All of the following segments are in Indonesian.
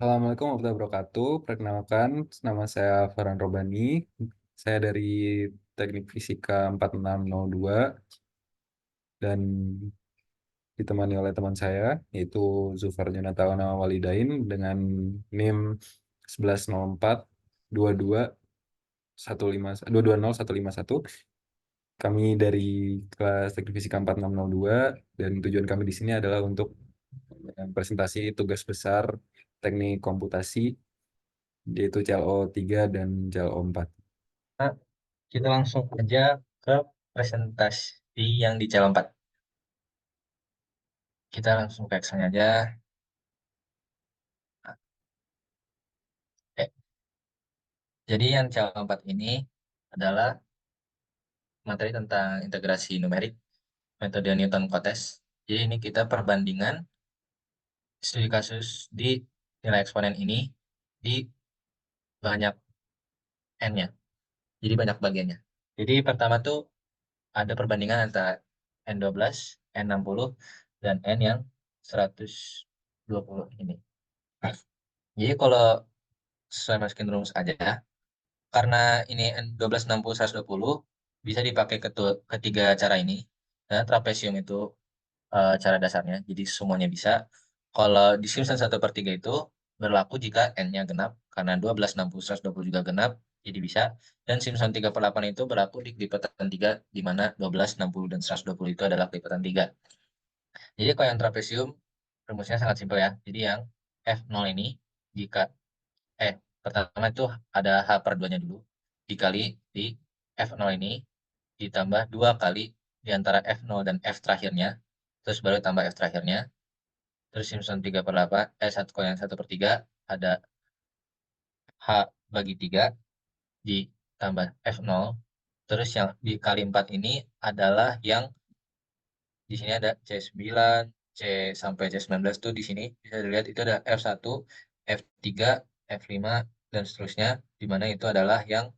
Assalamualaikum warahmatullahi wabarakatuh. Perkenalkan, nama saya Farhan Robani. Saya dari Teknik Fisika 4602 dan ditemani oleh teman saya, yaitu Zufar Junatawana Walidain dengan NIM 1104 22 220 151. Kami dari kelas Teknik Fisika 4602 dan tujuan kami di sini adalah untuk presentasi tugas besar teknik komputasi yaitu CLO 3 dan CLO 4. Nah, kita langsung aja ke presentasi yang di channel 4. Kita langsung ke Excel aja. Nah, oke. Jadi yang channel 4 ini adalah materi tentang integrasi numerik, metode Newton-Cotes. Jadi ini kita perbandingan studi kasus di nilai eksponen ini di banyak n-nya. Jadi banyak bagiannya. Jadi pertama tuh ada perbandingan antara N12, N60, dan N yang 120 ini. Jadi kalau saya masukin rumus aja, karena ini N12, 60, 120, bisa dipakai ketiga cara ini. Dan trapesium itu cara dasarnya, jadi semuanya bisa. Kalau di Simpson 1/3 itu berlaku jika N-nya genap, karena 12, 60, 120 juga genap, jadi bisa. Dan Simpson 3/8 itu berlaku di kelipatan 3, di mana 12, 60, dan 120 itu adalah kelipatan 3. Jadi kalau yang trapesium, rumusnya sangat simpel ya. Jadi yang F0 ini, jika pertama itu ada H per 2-nya dulu, dikali di F0 ini, ditambah 2 kali di antara F0 dan F terakhirnya, terus baru tambah F terakhirnya, terus Simpson 3/8, 1 kalau yang 1/3, ada H bagi 3, ditambah F0, terus yang dikali 4 ini adalah yang di sini ada C9, C sampai C19 tuh di sini bisa dilihat itu ada F1, F3, F5, dan seterusnya, di mana itu adalah yang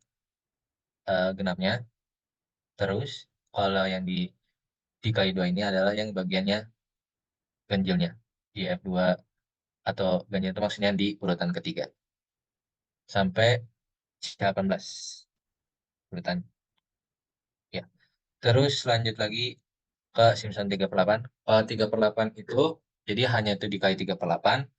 genapnya. Terus kalau yang dikali 2 ini adalah yang bagiannya ganjilnya di F2, atau ganjil itu maksudnya di urutan ketiga sampai 18 urutan ya. Terus lanjut lagi ke Simpson 3/8. Kalau 3/8 itu jadi hanya itu dikali 3/8.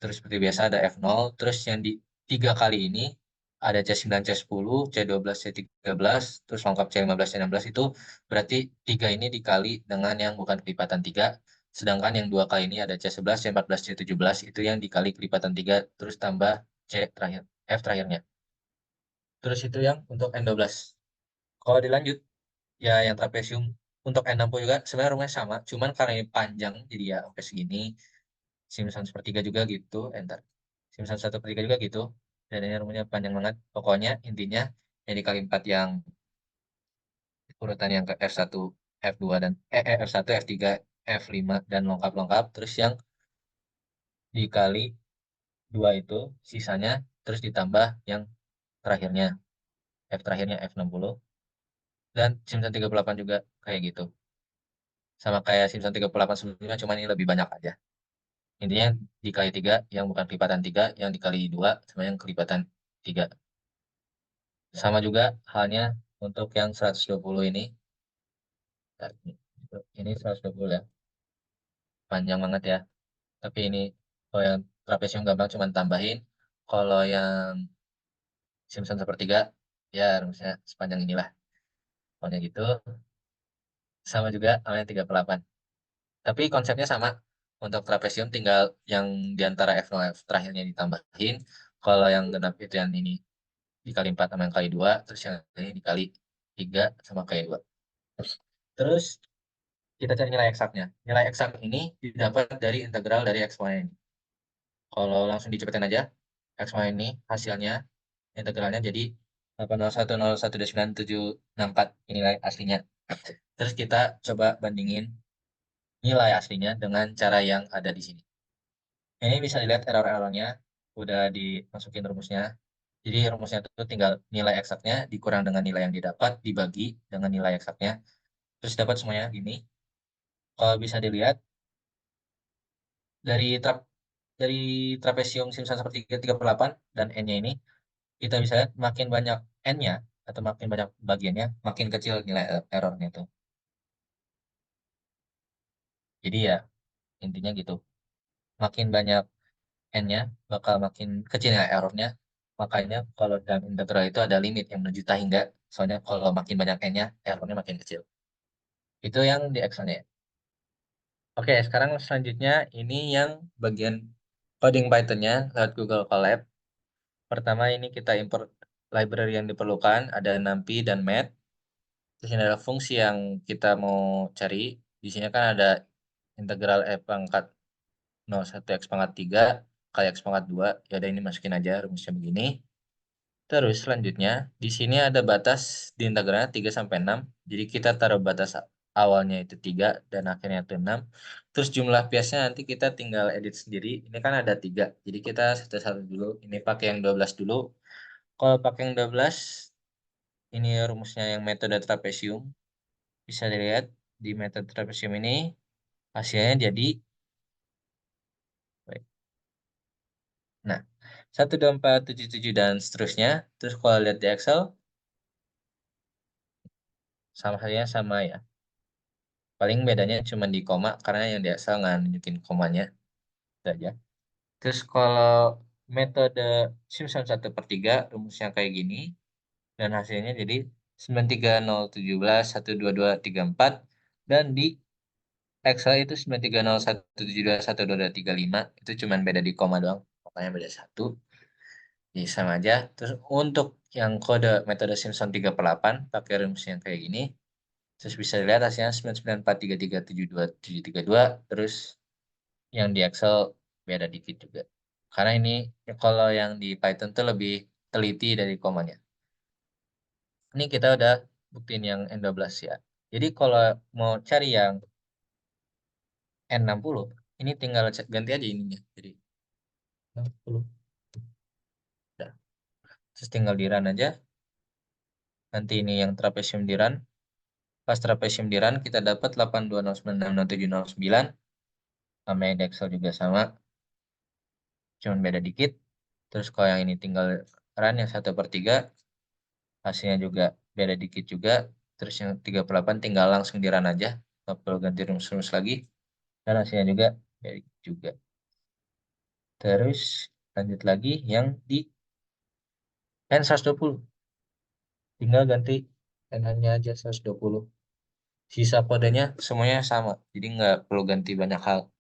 Terus seperti biasa ada F0. Terus yang di 3 kali ini ada C9, C10, C12, C13, terus lengkap C15, C16 itu berarti 3 ini dikali dengan yang bukan kelipatan 3. Sedangkan yang 2 kali ini ada C11, C14, C17 itu yang dikali kelipatan 3 terus tambah C terakhir, F terakhirnya. Terus itu yang untuk N12. Kalau dilanjut, ya yang trapesium untuk N60 juga sebenarnya rumahnya sama, cuman karena ini panjang jadi ya sampai segini. Simpson sepertiga juga gitu, enter. Simpson 1/3 juga gitu. Dan ini rumahnya panjang banget. Pokoknya intinya yang dikali 4 yang urutan yang ke F1, F2 dan F1, F3, F5 dan lengkap-lengkap. Terus yang dikali 2 itu sisanya terus ditambah yang terakhirnya. F terakhirnya F60. Dan Simpson 38 juga kayak gitu. Sama kayak Simpson 38 sebelumnya, cuman ini lebih banyak aja. Intinya dikali 3 yang bukan kelipatan 3, yang dikali 2 sama yang kelipatan 3. Sama juga halnya untuk yang 120 ini. Nah, ini 120 ya. Panjang banget ya. Tapi ini kalau yang trapesium gampang cuma tambahin. Kalau yang Simpson sepertiga ya rumusnya sepanjang inilah. Pokoknya gitu. Sama juga sama yang 38. Tapi konsepnya sama. Untuk trapesium tinggal yang diantara F0 F terakhirnya ditambahin. Kalau yang genap itu yang ini dikali 4 sama yang kali 2. Terus yang ini dikali 3 sama kali 2. Terus kita cari nilai eksaknya. Nilai eksak ini didapat dari integral dari eksponen. Kalau langsung dicepetin aja, eksponen ini hasilnya, integralnya jadi 801,01,974 ini nilai aslinya. Terus kita coba bandingin nilai aslinya dengan cara yang ada di sini. Ini bisa dilihat error-errornya, udah dimasukin rumusnya. Jadi rumusnya itu tinggal nilai eksaknya dikurang dengan nilai yang didapat, dibagi dengan nilai eksaknya. Terus dapat semuanya gini. Kalau bisa dilihat, dari dari trapesium simsan sepertiga 38 dan N-nya ini, kita bisa lihat makin banyak N-nya atau makin banyak bagiannya, makin kecil nilai errornya itu. Jadi ya intinya gitu. Makin banyak N-nya bakal makin kecil nilai errornya. Makanya kalau dalam integral itu ada limit yang menjuta hingga. Soalnya kalau makin banyak N-nya, errornya makin kecil. Itu yang di Excel-nya. Oke, sekarang selanjutnya ini yang bagian coding Python-nya lewat Google Colab. Pertama ini kita import library yang diperlukan, ada NumPy dan Math. Terus ini adalah fungsi yang kita mau cari. Di sini kan ada integral e pangkat 01 x pangkat 3 kali x pangkat 2. Ya udah ini masukin aja rumusnya begini. Terus selanjutnya di sini ada batas di integralnya 3 sampai 6. Jadi kita taruh batas awalnya itu 3 dan akhirnya itu 6. Terus jumlah biasnya nanti kita tinggal edit sendiri. Ini kan ada 3. Jadi kita satu-satu dulu. Ini pakai yang 12 dulu. Kalau pakai yang 12, ini rumusnya yang metode trapesium. Bisa dilihat di metode trapesium ini hasilnya jadi baik. Nah, 1, 2, 4, 7, 7 dan seterusnya. Terus kalau lihat di Excel sama halnya sama ya. Paling bedanya cuma di koma karena yang di Excel nggak nunjukin komanya. Itu aja. Terus kalau metode Simpson 1/3 rumusnya kayak gini dan hasilnya jadi 9307111224 dan di Excel itu 9301721235 itu cuma beda di koma doang. Makanya beda satu. Jadi sama aja. Terus untuk yang kode metode Simpson 3/8 pakai rumus yang kayak gini. Terus bisa dilihat hasilnya 99433727732. Terus yang di Excel beda dikit juga. Karena ini kalau yang di Python tuh lebih teliti dari komanya. Ini kita udah buktiin yang N12 ya. Jadi kalau mau cari yang N60, ini tinggal ganti aja ininya. Jadi 60. Udah. Terus tinggal di run aja. Nanti ini yang trapesium di run. Pas trapesium di run, kita dapat 8209666709. Sama yang di Excel juga sama. Cuman beda dikit. Terus kalau yang ini tinggal run yang 1/3, hasilnya juga beda dikit juga. Terus yang 38 tinggal langsung di run aja. Nggak perlu ganti rumus-rumus lagi. Dan hasilnya juga beda dikit juga. Terus lanjut lagi yang di N120. Tinggal ganti N-nya aja 120. Sisa kodenya semuanya sama. Jadi nggak perlu ganti banyak hal.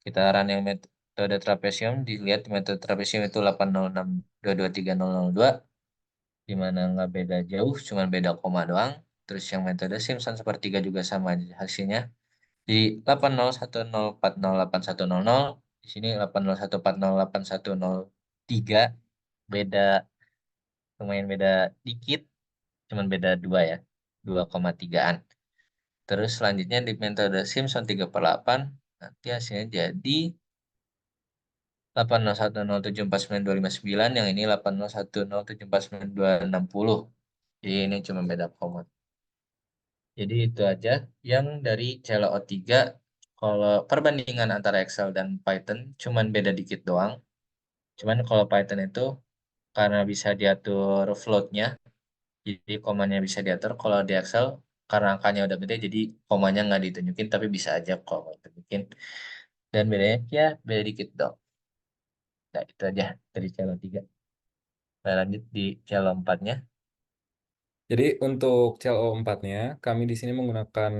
Kita run yang metode trapesium. Dilihat metode trapesium itu 80622230002. Di mana nggak beda jauh, cuma beda koma doang. Terus yang metode Simpson sepertiga juga sama hasilnya. Di 80104081100, di sini 801408103, beda lumayan beda dikit, cuman beda 2 ya, 2,3-an. Terus selanjutnya di metode Simpson 3/8, nanti hasilnya jadi 80107492259, yang ini 80107492260. Jadi ini cuma beda koma. Jadi itu aja yang dari CLO3. Kalau perbandingan antara Excel dan Python cuman beda dikit doang. Cuman kalau Python itu karena bisa diatur floatnya, jadi komanya bisa diatur. Kalau di Excel karena angkanya udah gede, jadi komanya nggak ditunjukin, tapi bisa aja kalau mau ditunjukin. Dan bedanya ya beda dikit dong. Nah itu aja dari CLO3. Nah lanjut di CLO4-nya. Jadi untuk CLO 4-nya, kami di sini menggunakan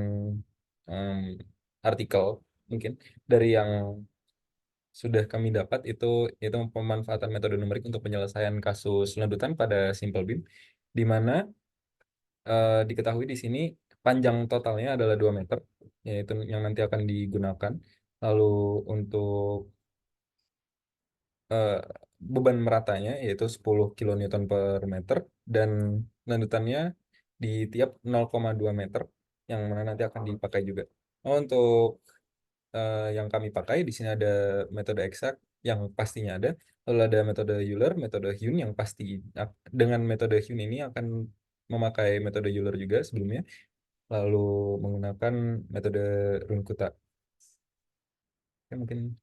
em, artikel mungkin dari yang sudah kami dapat itu pemanfaatan metode numerik untuk penyelesaian kasus lanjutan pada Simple Beam, di mana diketahui di sini panjang totalnya adalah 2 meter, yaitu yang nanti akan digunakan. Lalu untuk eh, beban meratanya yaitu 10 kilonewton per meter, dan lanjutannya di tiap 0,2 meter yang mana nanti akan dipakai juga. Oh, untuk yang kami pakai di sini ada metode eksak yang pastinya ada, lalu ada metode Euler, metode Huynh yang pasti dengan metode Huynh ini akan memakai metode Euler juga sebelumnya, lalu menggunakan metode Runkuta. Ya, mungkin.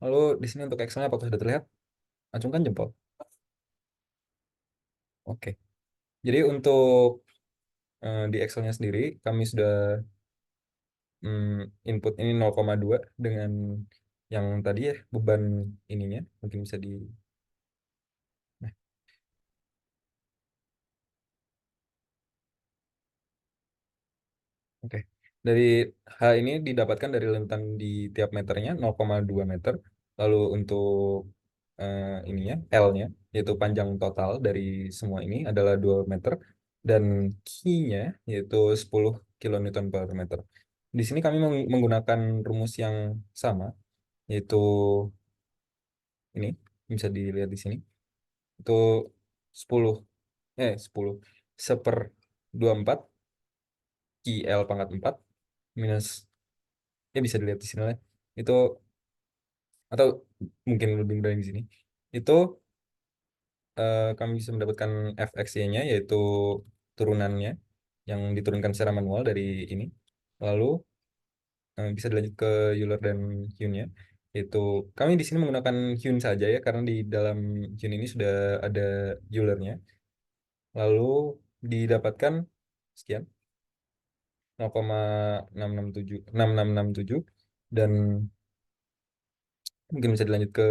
Lalu di sini untuk Excelnya apakah sudah terlihat? Acungkan jempol. Oke. Jadi untuk di Excelnya sendiri kami sudah input ini 0,2 dengan yang tadi ya beban ininya mungkin bisa di. Nah, oke. Dari H ini didapatkan dari lentan di tiap meternya 0,2 meter. Lalu untuk ininya L-nya yaitu panjang total dari semua ini adalah 2 meter dan Q-nya yaitu 10 kilonewton per meter. Di sini kami menggunakan rumus yang sama yaitu ini bisa dilihat di sini. Itu 10 10 seper 24 QL pangkat 4 minus ya bisa dilihat di sini lah. Itu atau mungkin lebih mudah di sini. Itu kami bisa mendapatkan FXY-nya yaitu turunannya yang diturunkan secara manual dari ini. Lalu bisa dilanjut ke Euler dan Hune-nya. Yaitu kami di sini menggunakan Hune saja ya karena di dalam Hune ini sudah ada Euler-nya. Lalu didapatkan sekian 0,667 dan mungkin bisa dilanjut ke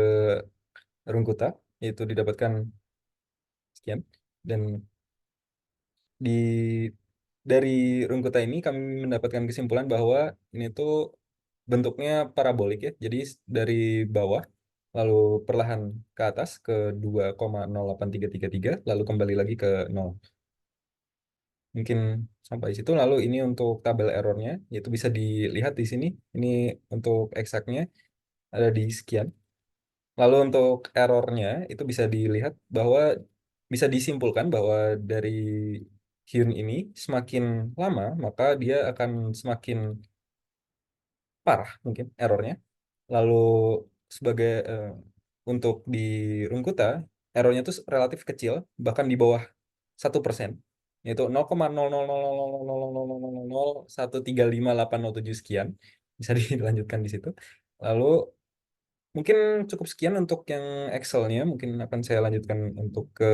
Rungkuta yaitu didapatkan sekian dan di dari Rungkuta ini kami mendapatkan kesimpulan bahwa ini tuh bentuknya parabolik ya jadi dari bawah lalu perlahan ke atas ke 2,08333 lalu kembali lagi ke 0 mungkin sampai situ lalu ini untuk tabel errornya yaitu bisa dilihat di sini ini untuk eksaknya ada di sekian. Lalu untuk errornya itu bisa dilihat bahwa bisa disimpulkan bahwa dari Hyun ini semakin lama maka dia akan semakin parah mungkin errornya. Lalu sebagai untuk di Rungkuta errornya itu relatif kecil bahkan di bawah 1%, yaitu 0,00000000135807 sekian bisa dilanjutkan di situ. Lalu mungkin cukup sekian untuk yang Excel-nya. Mungkin akan saya lanjutkan untuk ke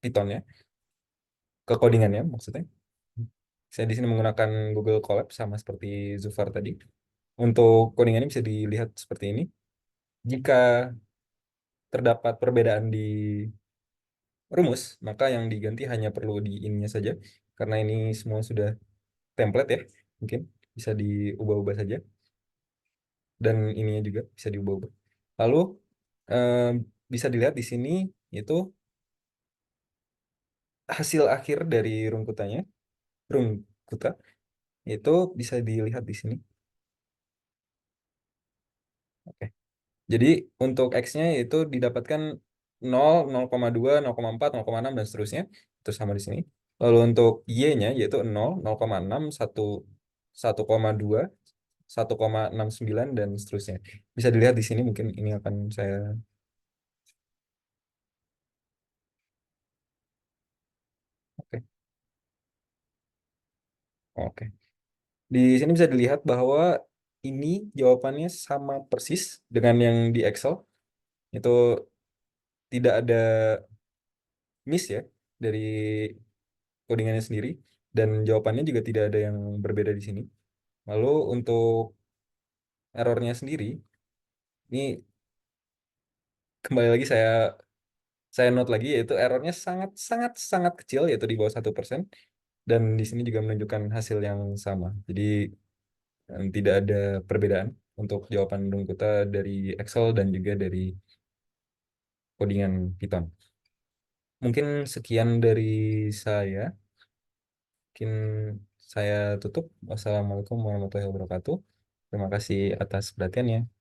Python-nya, ke codingannya maksudnya. Saya di sini menggunakan Google Colab sama seperti Zufar tadi. Untuk codingannya bisa dilihat seperti ini. Jika terdapat perbedaan di rumus, maka yang diganti hanya perlu di ininya saja. Karena ini semua sudah template ya, mungkin bisa diubah-ubah saja. Dan ininya juga bisa diubah-ubah. Lalu eh, bisa dilihat di sini itu hasil akhir dari rungkuta itu bisa dilihat di sini. Oke. Jadi untuk X-nya itu didapatkan 0, 0,2, 0,4, 0,6 dan seterusnya. Itu sama di sini. Lalu untuk Y-nya yaitu 0, 0,6, 1, 1,2, 1,69 dan seterusnya. Bisa dilihat di sini mungkin ini akan saya. Oke. Oke. Di sini bisa dilihat bahwa ini jawabannya sama persis dengan yang di Excel. Itu tidak ada miss ya dari codingannya sendiri dan jawabannya juga tidak ada yang berbeda di sini. Lalu untuk errornya sendiri, ini kembali lagi saya note lagi yaitu errornya sangat sangat sangat kecil yaitu di bawah 1% dan di sini juga menunjukkan hasil yang sama. Jadi tidak ada perbedaan untuk jawaban Rungkuta dari Excel dan juga dari codingan Python. Mungkin sekian dari saya. Mungkin saya tutup. Wassalamualaikum warahmatullahi wabarakatuh. Terima kasih atas perhatiannya.